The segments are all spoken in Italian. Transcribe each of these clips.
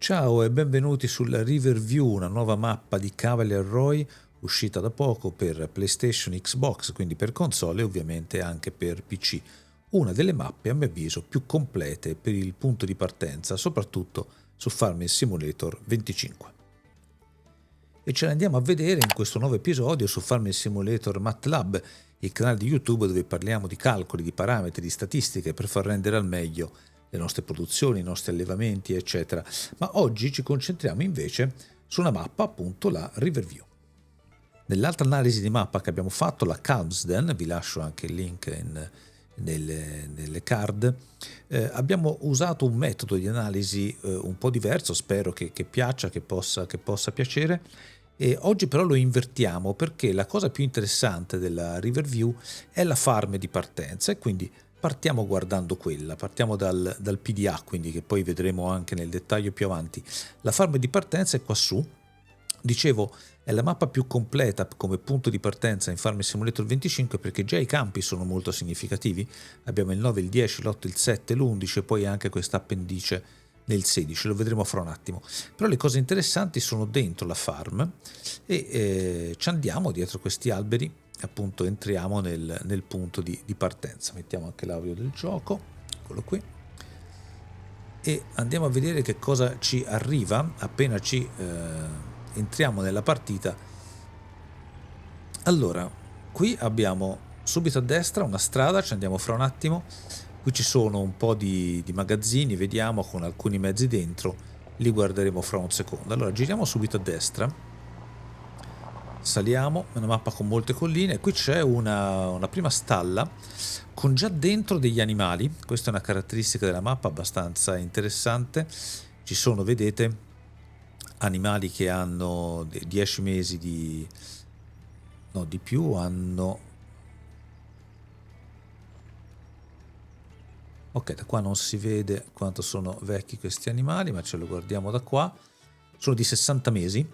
Ciao e benvenuti sulla Riverview, una nuova mappa di Cavalier Roy uscita da poco per PlayStation, Xbox, quindi per console e ovviamente anche per PC. Una delle mappe a mio avviso più complete per il punto di partenza, soprattutto su Farming Simulator 25. E ce ne andiamo a vedere in questo nuovo episodio su Farming Simulator MATLAB, il canale di YouTube dove parliamo di calcoli, di parametri, di statistiche per far rendere al meglio le nostre produzioni, i nostri allevamenti, eccetera. Ma oggi ci concentriamo invece su una mappa, appunto la Riverview. Nell'altra analisi di mappa che abbiamo fatto, la Calmsden, vi lascio anche il link nelle card, abbiamo usato un metodo di analisi un po' diverso, spero che piaccia, che possa piacere. E oggi però lo invertiamo perché la cosa più interessante della Riverview è la farm di partenza e quindi partiamo guardando quella, partiamo dal PDA, quindi che poi vedremo anche nel dettaglio più avanti. La farm di partenza è qua su, dicevo è la mappa più completa come punto di partenza in Farming Simulator 25 perché già i campi sono molto significativi, abbiamo il 9, il 10, l'8, il 7, l'11 e poi anche questa appendice nel 16, lo vedremo fra un attimo. Però le cose interessanti sono dentro la farm e ci andiamo dietro questi alberi, appunto entriamo nel punto di partenza. Mettiamo anche l'audio del gioco, eccolo qui, e andiamo a vedere che cosa ci arriva appena ci entriamo nella partita. Allora, qui abbiamo subito a destra una strada, ci andiamo fra un attimo. Qui ci sono un po' di magazzini, vediamo, con alcuni mezzi dentro, li guarderemo fra un secondo. Allora giriamo subito a destra, saliamo, è una mappa con molte colline, qui c'è una prima stalla con già dentro degli animali. Questa è una caratteristica della mappa abbastanza interessante. Ci sono, vedete, animali che hanno 10 mesi di più, hanno... Ok, da qua non si vede quanto sono vecchi questi animali, ma ce lo guardiamo da qua. Sono di 60 mesi,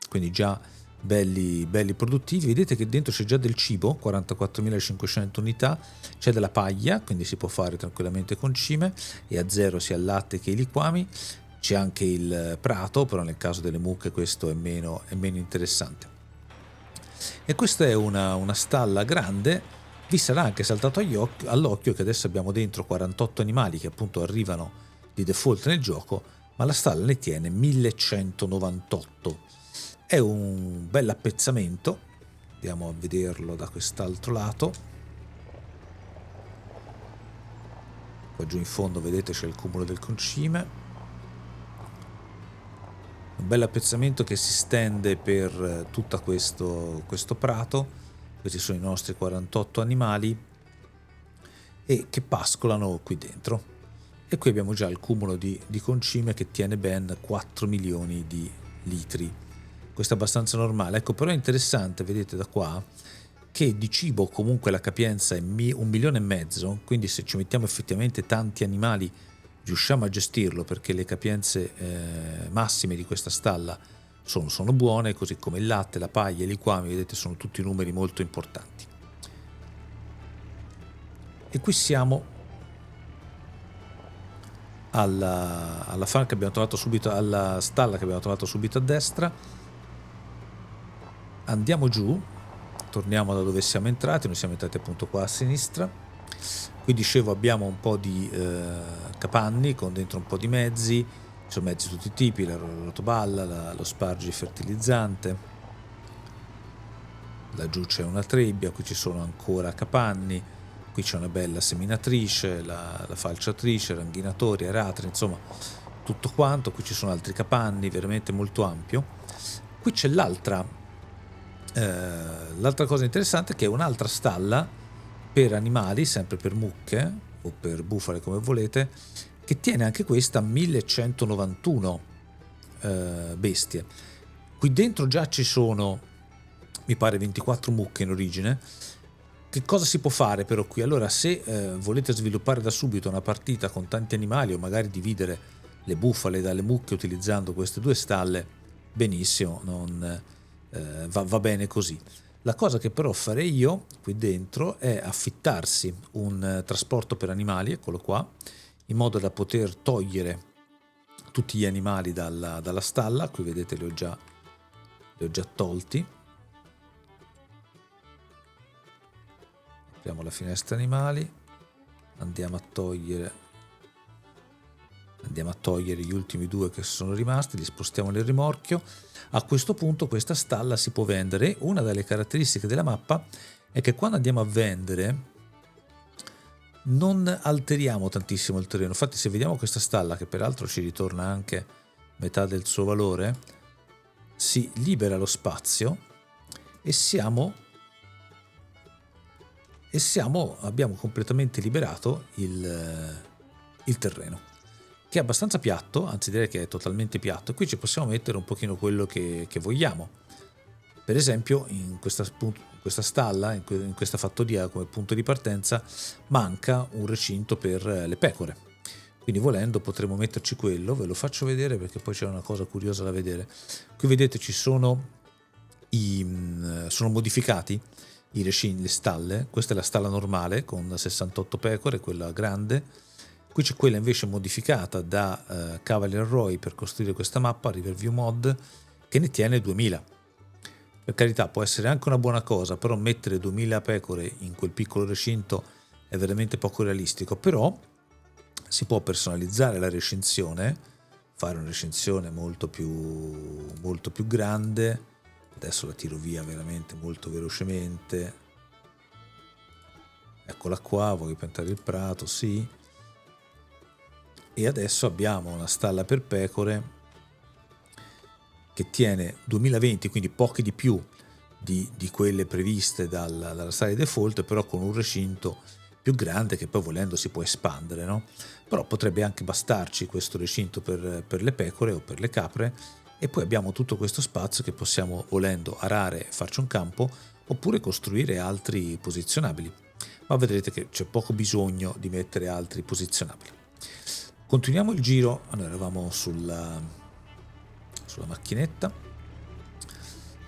quindi già belli produttivi. Vedete che dentro c'è già del cibo, 44.500 unità, c'è della paglia, quindi si può fare tranquillamente concime, e a zero sia il latte che i liquami. C'è anche il prato, però nel caso delle mucche questo è meno interessante. E questa è una stalla grande. Vi sarà anche saltato all'occhio che adesso abbiamo dentro 48 animali che appunto arrivano di default nel gioco, ma la stalla ne tiene 1198. È un bel appezzamento, andiamo a vederlo da quest'altro lato. Qua giù in fondo vedete c'è il cumulo del concime. Un bel appezzamento che si stende per tutto questo prato. Questi sono i nostri 48 animali e che pascolano qui dentro. E qui abbiamo già il cumulo di concime che tiene ben 4 milioni di litri. Questo è abbastanza normale. Ecco, però è interessante, vedete da qua, che di cibo comunque la capienza è 1,5 milioni, quindi se ci mettiamo effettivamente tanti animali riusciamo a gestirlo, perché le capienze massime di questa stalla sono buone, così come il latte, la paglia, i liquami, vedete, sono tutti numeri molto importanti. E qui siamo alla farm che abbiamo trovato subito, alla stalla che abbiamo trovato subito a destra. Andiamo giù, torniamo da dove siamo entrati. Noi siamo entrati appunto qua a sinistra. Qui dicevo abbiamo un po' di capanni con dentro un po' di mezzi. Ci sono mezzi di tutti i tipi, la rotoballa, lo spargi fertilizzante. Laggiù c'è una trebbia, qui ci sono ancora capanni, qui c'è una bella seminatrice, la falciatrice, ranghinatori, aratri, insomma tutto quanto. Qui ci sono altri capanni, veramente molto ampio. Qui c'è l'altra cosa interessante, che è un'altra stalla per animali, sempre per mucche o per bufale come volete, che tiene anche questa 1191 bestie. Qui dentro già ci sono, mi pare, 24 mucche in origine. Che cosa si può fare però qui? Allora, se volete sviluppare da subito una partita con tanti animali o magari dividere le bufale dalle mucche utilizzando queste due stalle, benissimo, va bene così. La cosa che però farei io qui dentro è affittarsi un trasporto per animali, eccolo qua, in modo da poter togliere tutti gli animali dalla stalla. Qui vedete li ho già tolti. Apriamo la finestra animali, andiamo a togliere gli ultimi 2 che sono rimasti, li spostiamo nel rimorchio. A questo punto questa stalla si può vendere. Una delle caratteristiche della mappa è che quando andiamo a vendere non alteriamo tantissimo il terreno. Infatti, se vediamo questa stalla, che peraltro ci ritorna anche metà del suo valore, si libera lo spazio e abbiamo completamente liberato il terreno, che è abbastanza piatto, anzi direi che è totalmente piatto. Qui ci possiamo mettere un pochino quello che vogliamo. Per esempio in questa stalla, in questa fattoria, come punto di partenza manca un recinto per le pecore, quindi volendo potremmo metterci quello. Ve lo faccio vedere perché poi c'è una cosa curiosa da vedere. Qui vedete ci sono sono modificati i recinti, le stalle. Questa è la stalla normale con 68 pecore, quella grande. Qui c'è quella invece modificata da Cavalier Roy per costruire questa mappa, Riverview Mod, che ne tiene 2000. Per carità, può essere anche una buona cosa, però mettere 2000 pecore in quel piccolo recinto è veramente poco realistico. Però si può personalizzare la recinzione, fare una recinzione molto più grande. Adesso la tiro via veramente molto velocemente. Eccola qua, voglio piantare il prato, sì. E adesso abbiamo una stalla per pecore che tiene 2020, quindi pochi di più di quelle previste dalla stalla di default, però con un recinto più grande che poi volendo si può espandere, no? Però potrebbe anche bastarci questo recinto per le pecore o per le capre, e poi abbiamo tutto questo spazio che possiamo, volendo, arare e farci un campo, oppure costruire altri posizionabili. Ma vedrete che c'è poco bisogno di mettere altri posizionabili. Continuiamo il giro. Noi eravamo sulla macchinetta.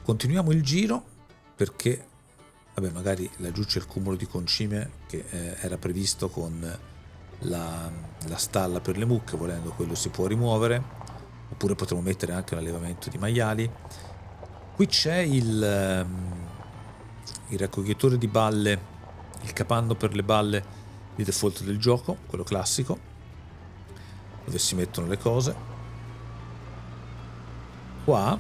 Continuiamo il giro perché, vabbè, magari laggiù c'è il cumulo di concime che era previsto con la stalla per le mucche. Volendo, quello si può rimuovere, oppure potremmo mettere anche un allevamento di maiali. Qui c'è il raccoglitore di balle, il capanno per le balle di default del gioco, quello classico, dove si mettono le cose. Qua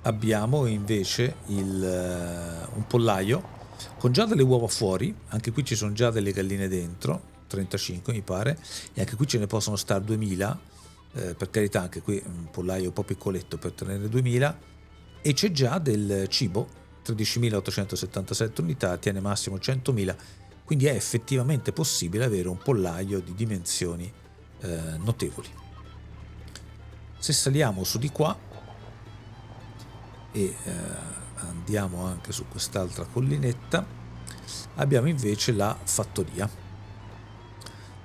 abbiamo invece un pollaio con già delle uova fuori. Anche qui ci sono già delle galline dentro, 35 mi pare, e anche qui ce ne possono stare 2000. Per carità, anche qui un pollaio un po' piccoletto per tenere 2000, e c'è già del cibo, 13.877 unità, tiene massimo 100.000, quindi è effettivamente possibile avere un pollaio di dimensioni notevoli. Se saliamo su di qua e andiamo anche su quest'altra collinetta, abbiamo invece la fattoria,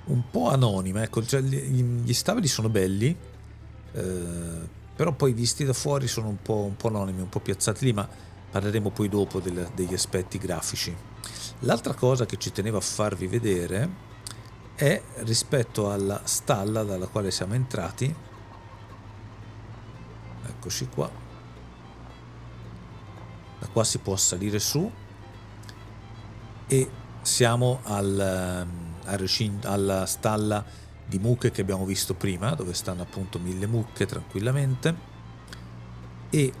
un po' anonima, ecco, cioè gli stabili sono belli, però poi visti da fuori sono un po' anonimi, un po' piazzati lì, ma parleremo poi dopo degli aspetti grafici. L'altra cosa che ci tenevo a farvi vedere è rispetto alla stalla dalla quale siamo entrati. Eccoci qua. Da qua si può salire su e siamo alla stalla di mucche che abbiamo visto prima, dove stanno appunto 1000 mucche tranquillamente. E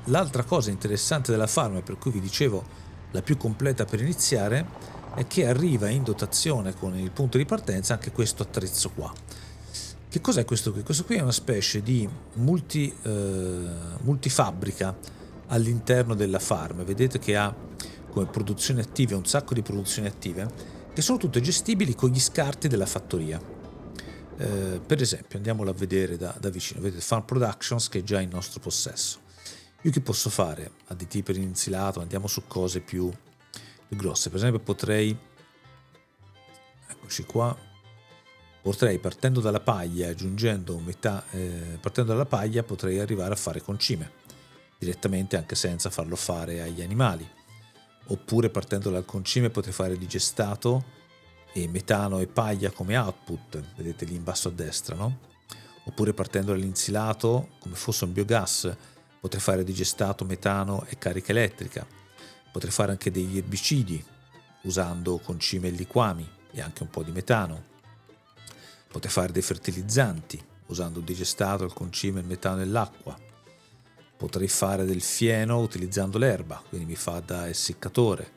l'altra cosa interessante della farm, per cui vi dicevo la più completa per iniziare, è che arriva in dotazione con il punto di partenza anche questo attrezzo qua. Che cos'è questo qui? Questo qui è una specie di multifabbrica all'interno della farm. Vedete che ha come produzioni attive un sacco di produzioni attive che sono tutte gestibili con gli scarti della fattoria. Per esempio, andiamolo a vedere da vicino. Vedete Farm Productions, che è già in nostro possesso. Io che posso fare? Additivi per insilato, andiamo su cose più grosse. Per esempio potrei, eccoci qua, partendo dalla paglia, aggiungendo partendo dalla paglia potrei arrivare a fare concime direttamente, anche senza farlo fare agli animali. Oppure partendo dal concime potrei fare digestato e metano e paglia come output, vedete lì in basso a destra, no? Oppure partendo dall'insilato come fosse un biogas potrei fare digestato, metano e carica elettrica. Potrei fare anche degli erbicidi usando concime e liquami e anche un po' di metano. Potrei fare dei fertilizzanti usando il digestato, il concime, il metano e l'acqua. Potrei fare del fieno utilizzando l'erba, quindi mi fa da essiccatore.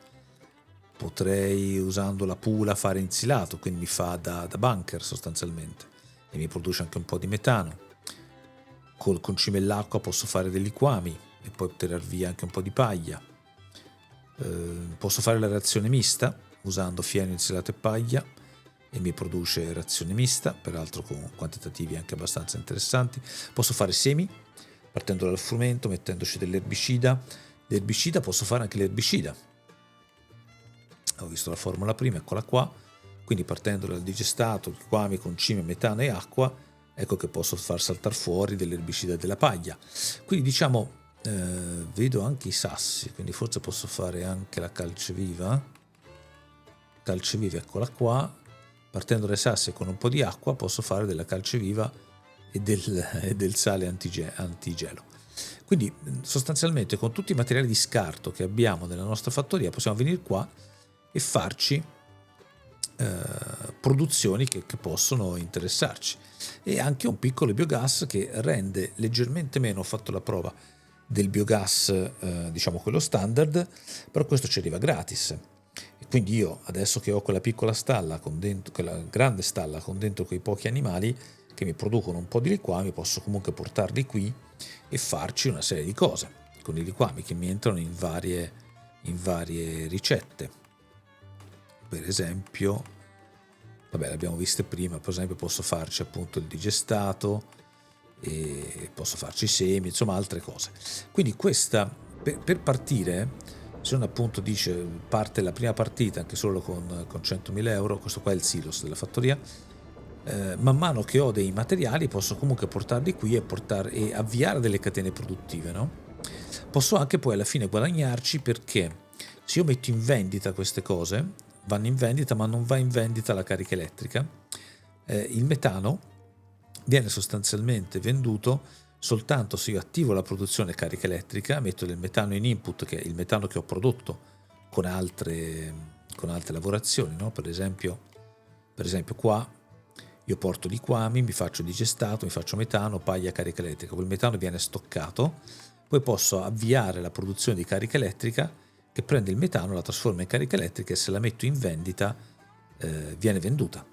Potrei, usando la pula, fare insilato, quindi mi fa da bunker sostanzialmente e mi produce anche un po' di metano. Col concime e l'acqua posso fare dei liquami e poi tirar via anche un po' di paglia. Posso fare la reazione mista usando fieno, insilato e paglia e mi produce reazione mista, peraltro con quantitativi anche abbastanza interessanti. Posso fare semi partendo dal frumento, mettendoci dell'erbicida. L'erbicida posso fare anche l'erbicida. Ho visto la formula prima, eccola qua. Quindi partendo dal digestato, liquami, concime, metano e acqua, ecco che posso far saltare fuori dell'erbicida della paglia. Quindi diciamo, vedo anche i sassi, quindi forse posso fare anche la calceviva. Calceviva, eccola qua. Partendo dai sassi con un po' di acqua posso fare della calceviva e del sale antigelo. Quindi sostanzialmente con tutti i materiali di scarto che abbiamo nella nostra fattoria possiamo venire qua e farci produzioni che possono interessarci, e anche un piccolo biogas che rende leggermente meno. Ho fatto la prova del biogas diciamo quello standard, però questo ci arriva gratis. E quindi io adesso che ho quella piccola stalla con dentro, quella grande stalla con dentro quei pochi animali che mi producono un po' di liquami, posso comunque portarli qui e farci una serie di cose con i liquami che mi entrano in varie ricette. Per esempio, vabbè, l'abbiamo viste prima, per esempio posso farci appunto il digestato e posso farci i semi, insomma altre cose. Quindi questa, per partire, se uno appunto dice parte la prima partita anche solo con 100.000 euro, questo qua è il silos della fattoria, man mano che ho dei materiali posso comunque portarli qui e avviare delle catene produttive, no? Posso anche poi alla fine guadagnarci, perché se io metto in vendita queste cose, vanno in vendita, ma non va in vendita la carica elettrica. Il metano viene sostanzialmente venduto soltanto se io attivo la produzione carica elettrica, metto del metano in input, che è il metano che ho prodotto con altre lavorazioni, no? Per esempio qua io porto liquami, mi faccio digestato, mi faccio metano, paglia, carica elettrica. Quel metano viene stoccato, poi posso avviare la produzione di carica elettrica che prende il metano, la trasforma in carica elettrica e se la metto in vendita viene venduta.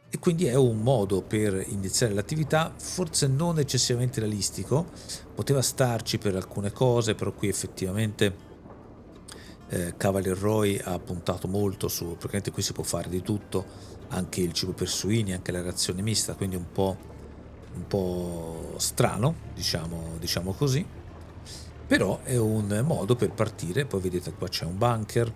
E quindi è un modo per iniziare l'attività, forse non eccessivamente realistico, poteva starci per alcune cose, però qui effettivamente Cavalier Roy ha puntato molto su, praticamente qui si può fare di tutto, anche il cibo per suini, anche la reazione mista, quindi un po' strano, diciamo così, però è un modo per partire. Poi vedete qua c'è un bunker,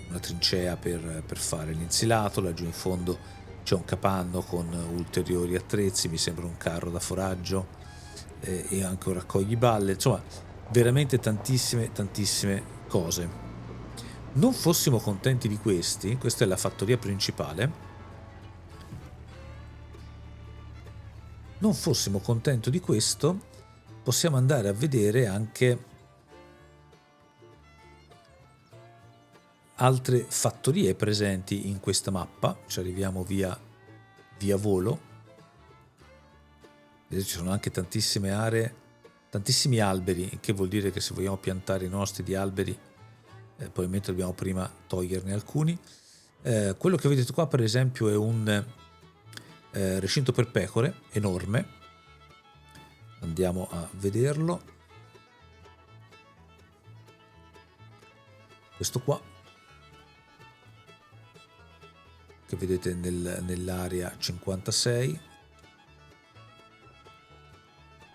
una trincea per fare l'insilato, laggiù in fondo c'è un capanno con ulteriori attrezzi, mi sembra un carro da foraggio e anche un raccogliballe, insomma veramente tantissime cose. Non fossimo contenti di questi, questa è la fattoria principale, non fossimo contenti di questo, possiamo andare a vedere anche altre fattorie presenti in questa mappa. Ci arriviamo via volo. Vedete, ci sono anche tantissime aree, tantissimi alberi, che vuol dire che se vogliamo piantare i nostri di alberi probabilmente dobbiamo prima toglierne alcuni. Quello che vedete qua per esempio è un recinto per pecore enorme, andiamo a vederlo. Questo qua che vedete nell'area 56,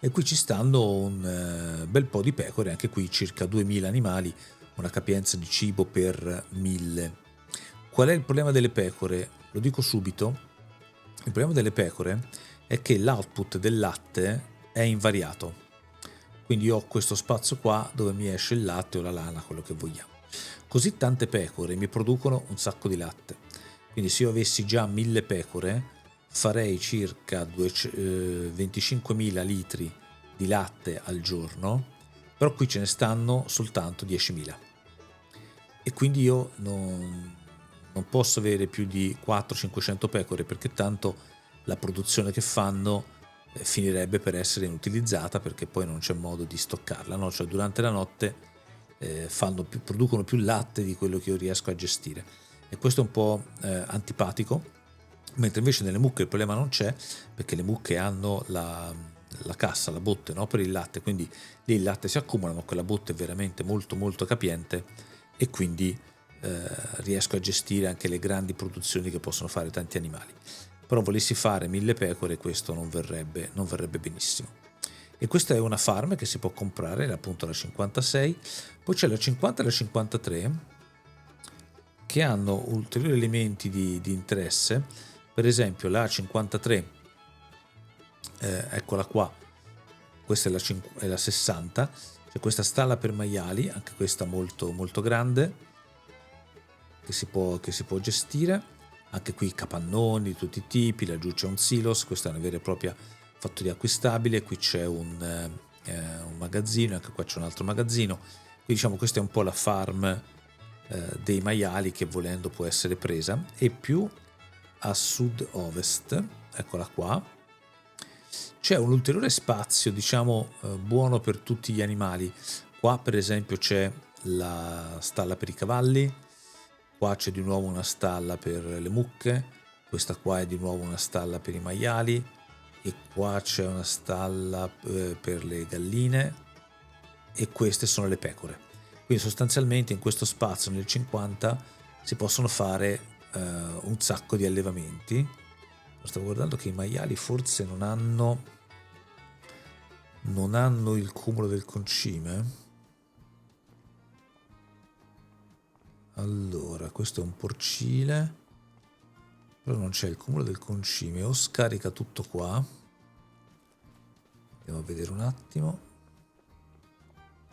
e qui ci stanno un bel po' di pecore, anche qui circa 2000 animali, una capienza di cibo per 1000. Qual è il problema delle pecore? Lo dico subito. Il problema delle pecore è che l'output del latte è invariato, quindi ho questo spazio qua dove mi esce il latte o la lana, quello che vogliamo. Così tante pecore mi producono un sacco di latte. Quindi se io avessi già 1000 pecore farei circa 25.000 litri di latte al giorno, però qui ce ne stanno soltanto 10.000 e quindi io non posso avere più di 400-500 pecore, perché tanto la produzione che fanno finirebbe per essere inutilizzata, perché poi non c'è modo di stoccarla, no? Cioè durante la notte producono più latte di quello che io riesco a gestire, e questo è un po' antipatico, mentre invece nelle mucche il problema non c'è, perché le mucche hanno la cassa, la botte, no? Per il latte, quindi lì il latte si accumula, ma quella botte è veramente molto molto capiente, e quindi riesco a gestire anche le grandi produzioni che possono fare tanti animali. Però volessi fare 1000 pecore, questo non verrebbe benissimo. E questa è una farm che si può comprare, appunto la 56. Poi c'è la 50 e la 53 che hanno ulteriori elementi di interesse. Per esempio la 53, eccola qua, questa è la 60, c'è questa stalla per maiali, anche questa molto molto grande, che si può gestire. Anche qui capannoni di tutti i tipi, laggiù c'è un silos, questa è una vera e propria fattoria acquistabile, qui c'è un magazzino, anche qua c'è un altro magazzino. Quindi diciamo questa è un po' la farm dei maiali, che volendo può essere presa. E più a sud-ovest, eccola qua, c'è un ulteriore spazio, diciamo, buono per tutti gli animali. Qua per esempio c'è la stalla per i cavalli, qua c'è di nuovo una stalla per le mucche, questa qua è di nuovo una stalla per i maiali, e qua c'è una stalla per le galline, e queste sono le pecore. Quindi sostanzialmente in questo spazio, nel 50, si possono fare un sacco di allevamenti. Stavo guardando che i maiali forse non hanno il cumulo del concime. Allora, questo è un porcile, però non c'è il cumulo del concime, o scarica tutto qua. Andiamo a vedere un attimo.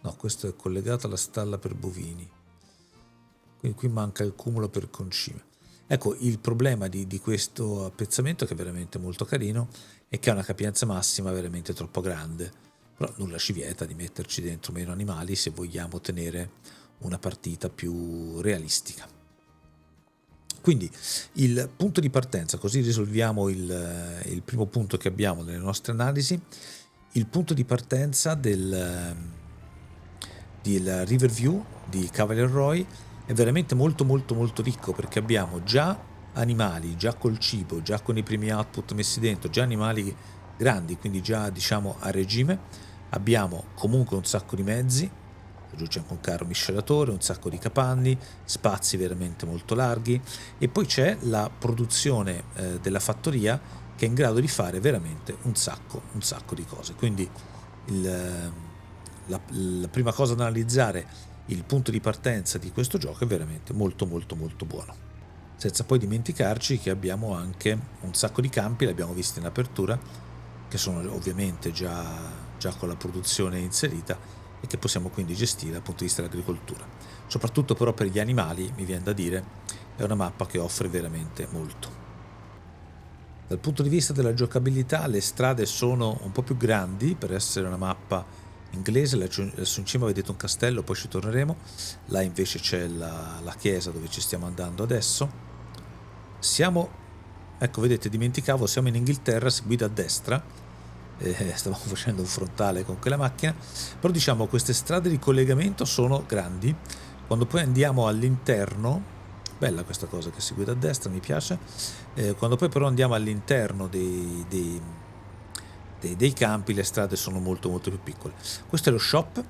No, questo è collegato alla stalla per bovini, quindi qui manca il cumulo per concime. Ecco, il problema di questo appezzamento, che è veramente molto carino, è che ha una capienza massima veramente troppo grande, però nulla ci vieta di metterci dentro meno animali se vogliamo ottenere una partita più realistica. Quindi il punto di partenza, così risolviamo il primo punto che abbiamo nelle nostre analisi. Il punto di partenza del Riverview di Cavalier Roy è veramente molto molto molto ricco, perché abbiamo già animali, già col cibo, già con i primi output messi dentro, già animali grandi, quindi già diciamo a regime. Abbiamo comunque un sacco di mezzi, giù c'è anche un carro miscelatore, un sacco di capanni, spazi veramente molto larghi, e poi c'è la produzione della fattoria, che è in grado di fare veramente un sacco di cose. Quindi la prima cosa da analizzare, il punto di partenza di questo gioco, è veramente molto molto molto buono, senza poi dimenticarci che abbiamo anche un sacco di campi, l'abbiamo visto in apertura, che sono ovviamente già con la produzione inserita, e che possiamo quindi gestire dal punto di vista dell'agricoltura. Soprattutto però per gli animali, mi viene da dire, è una mappa che offre veramente molto. Dal punto di vista della giocabilità, le strade sono un po' più grandi per essere una mappa inglese. Lassù in cima vedete un castello, poi ci torneremo. Là invece c'è la chiesa dove ci stiamo andando adesso. Ecco, vedete, dimenticavo, siamo in Inghilterra, si guida a destra. Stavamo facendo un frontale con quella macchina, però diciamo queste strade di collegamento sono grandi. Quando poi andiamo all'interno, bella questa cosa che si guida a destra, mi piace. Quando poi però andiamo all'interno dei campi, le strade sono molto molto più piccole. Questo è lo shop,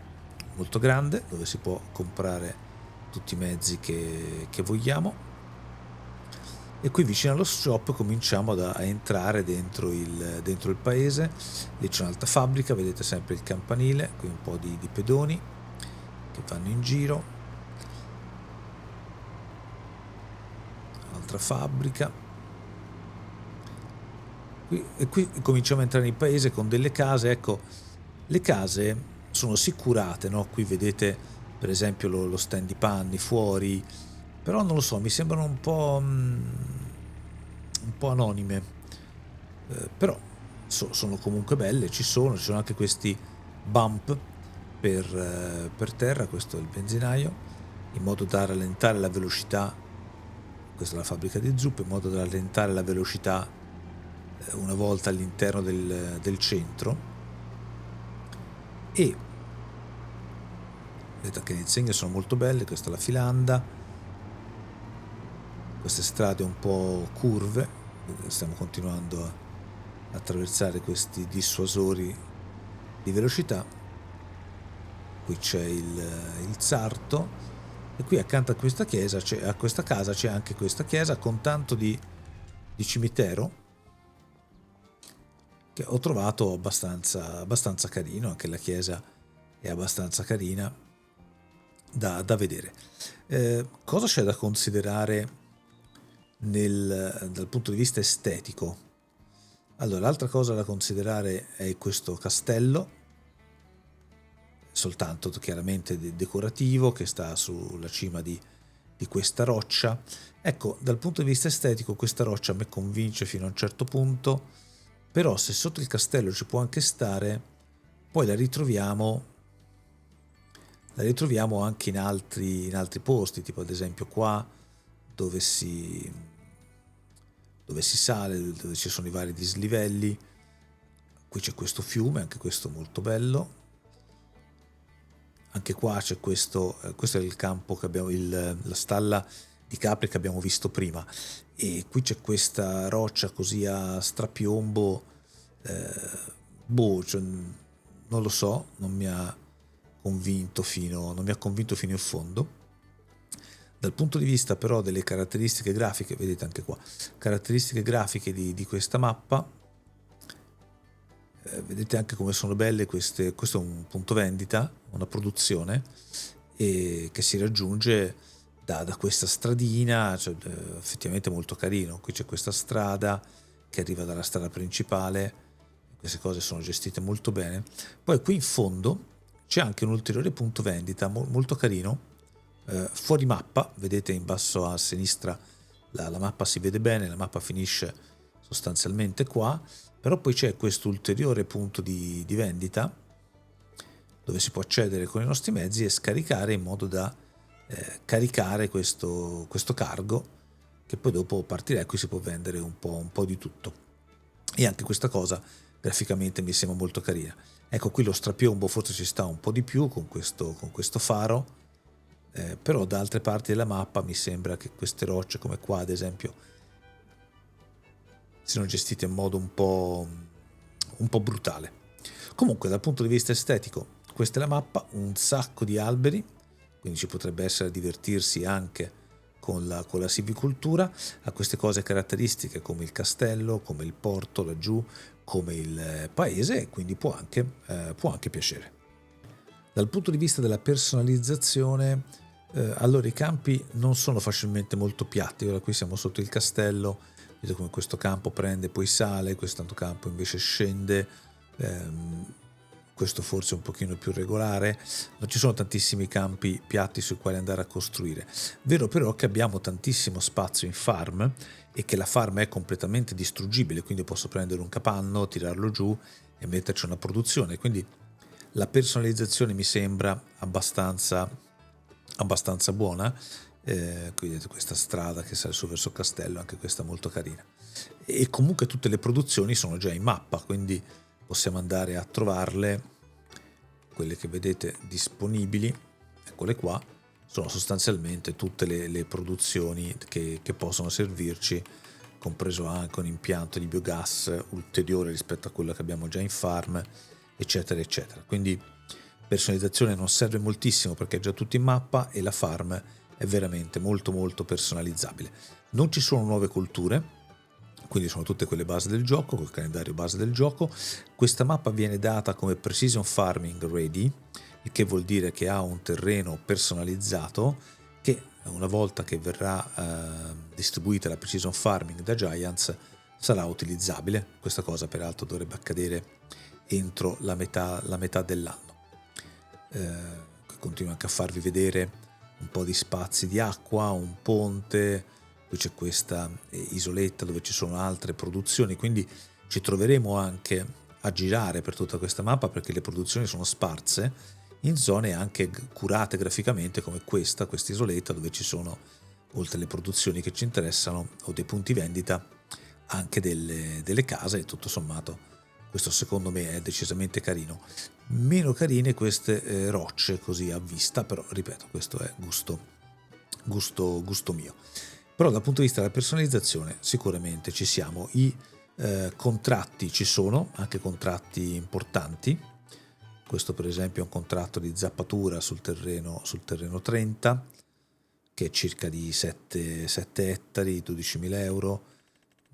molto grande, dove si può comprare tutti i mezzi che vogliamo. E qui vicino allo shop cominciamo a entrare dentro il paese. Lì c'è un'altra fabbrica, vedete sempre il campanile, qui un po' di pedoni che vanno in giro. Altra fabbrica. E qui cominciamo a entrare nel paese con delle case. Ecco, le case sono assicurate, no? Qui vedete per esempio lo stand di panni fuori, però non lo so, mi sembrano un po' anonime, però sono comunque belle, ci sono anche questi bump per terra, questo è il benzinaio, in modo da rallentare la velocità, questa è la fabbrica di zuppe, in modo da rallentare la velocità una volta all'interno del centro. E vedete anche le insegne sono molto belle, questa è la filanda, queste strade un po' curve, stiamo continuando a attraversare questi dissuasori di velocità. Qui c'è il sarto, e qui accanto a questa chiesa, a questa casa c'è anche questa chiesa con tanto di cimitero, che ho trovato abbastanza carino. Anche la chiesa è abbastanza carina da vedere. Cosa c'è da considerare dal punto di vista estetico? Allora, l'altra cosa da considerare è questo castello, soltanto chiaramente decorativo, che sta sulla cima di questa roccia. Ecco, dal punto di vista estetico questa roccia mi convince fino a un certo punto, però se sotto il castello ci può anche stare, poi la ritroviamo anche in altri posti, tipo ad esempio qua dove si sale, dove ci sono i vari dislivelli. Qui c'è questo fiume, anche questo molto bello. Anche qua c'è questo è il campo che abbiamo, la stalla di capri che abbiamo visto prima, e qui c'è questa roccia così a strapiombo, cioè, non lo so, non mi ha convinto fino in fondo. Dal punto di vista però delle caratteristiche grafiche, vedete anche qua, caratteristiche grafiche di questa mappa, vedete anche come sono belle questo è un punto vendita, una produzione, e che si raggiunge da questa stradina, cioè, effettivamente molto carino. Qui c'è questa strada che arriva dalla strada principale, queste cose sono gestite molto bene. Poi qui in fondo c'è anche un ulteriore punto vendita molto carino, fuori mappa, vedete in basso a sinistra la mappa si vede bene, la mappa finisce sostanzialmente qua, però poi c'è questo ulteriore punto di vendita dove si può accedere con i nostri mezzi e scaricare, in modo da caricare questo cargo, che poi dopo partirà, e qui si può vendere un po' di tutto. E anche questa cosa graficamente mi sembra molto carina. Ecco, qui lo strapiombo forse ci sta un po' di più con questo faro, però da altre parti della mappa mi sembra che queste rocce, come qua ad esempio, siano gestite in modo un po' brutale. Comunque, dal punto di vista estetico, questa è la mappa, un sacco di alberi, quindi ci potrebbe essere da divertirsi anche con la silvicoltura. Ha queste cose caratteristiche come il castello, come il porto laggiù, come il paese, e quindi può anche piacere. Dal punto di vista della personalizzazione, allora i campi non sono facilmente molto piatti. Ora qui siamo sotto il castello, vedete come questo campo prende poi sale, quest'altro campo invece scende, questo forse è un pochino più regolare. Non ci sono tantissimi campi piatti sui quali andare a costruire. Vero però che abbiamo tantissimo spazio in farm, e che la farm è completamente distruggibile, quindi posso prendere un capanno, tirarlo giù e metterci una produzione. Quindi la personalizzazione mi sembra abbastanza buona. Qui vedete questa strada che sale su verso il castello, anche questa molto carina, e comunque tutte le produzioni sono già in mappa, quindi possiamo andare a trovarle. Quelle che vedete disponibili, eccole qua, sono sostanzialmente tutte le produzioni che possono servirci, compreso anche un impianto di biogas ulteriore rispetto a quello che abbiamo già in farm, eccetera eccetera. Quindi personalizzazione non serve moltissimo perché è già tutto in mappa, e la farm è veramente molto molto personalizzabile. Non ci sono nuove colture, quindi sono tutte quelle base del gioco, col calendario base del gioco. Questa mappa viene data come Precision Farming Ready, il che vuol dire che ha un terreno personalizzato, che una volta che verrà distribuita la Precision Farming da Giants sarà utilizzabile. Questa cosa peraltro dovrebbe accadere entro la metà dell'anno. continuo anche a farvi vedere un po' di spazi di acqua, un ponte, qui c'è questa isoletta dove ci sono altre produzioni, quindi ci troveremo anche a girare per tutta questa mappa perché le produzioni sono sparse in zone anche curate graficamente come questa isoletta dove ci sono, oltre alle produzioni che ci interessano o dei punti vendita, anche delle case, e tutto sommato questo secondo me è decisamente carino. Meno carine queste rocce così a vista, però ripeto, questo è gusto mio. Però dal punto di vista della personalizzazione sicuramente ci siamo, i contratti ci sono, anche contratti importanti. Questo per esempio è un contratto di zappatura sul terreno 30, che è circa di 7 ettari, 12.000 euro,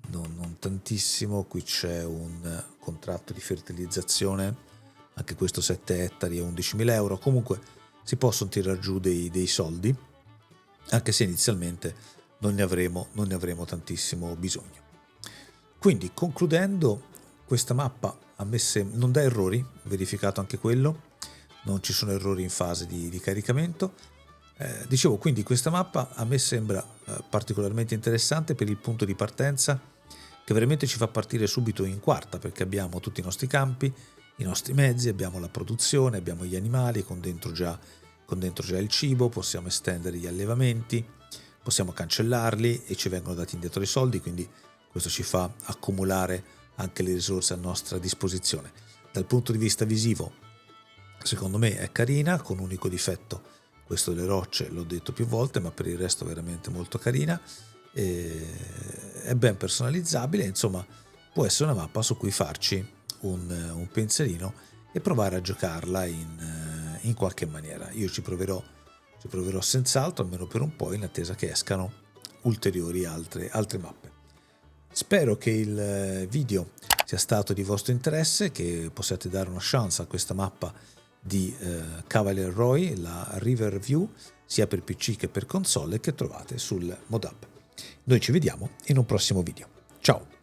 non tantissimo. Qui c'è un contratto di fertilizzazione, anche questo 7 ettari e 11.000 euro. Comunque si possono tirar giù dei soldi, anche se inizialmente non ne avremo tantissimo bisogno. Quindi concludendo, questa mappa a me non dà errori, verificato anche quello, non ci sono errori in fase di caricamento. Dicevo, quindi questa mappa a me sembra particolarmente interessante per il punto di partenza, che veramente ci fa partire subito in quarta, perché abbiamo tutti i nostri campi, i nostri mezzi, abbiamo la produzione, abbiamo gli animali con dentro già il cibo, possiamo estendere gli allevamenti, possiamo cancellarli e ci vengono dati indietro i soldi, quindi questo ci fa accumulare anche le risorse a nostra disposizione. Dal punto di vista visivo, secondo me è carina, con un unico difetto, questo delle rocce, l'ho detto più volte, ma per il resto veramente molto carina, è ben personalizzabile, insomma può essere una mappa su cui farci un pensierino e provare a giocarla in qualche maniera. Io ci proverò senz'altro, almeno per un po', in attesa che escano ulteriori altre mappe. Spero che il video sia stato di vostro interesse, che possiate dare una chance a questa mappa di Cavalier Roy, la River View, sia per PC che per console, che trovate sul ModHub. Noi ci vediamo in un prossimo video. Ciao!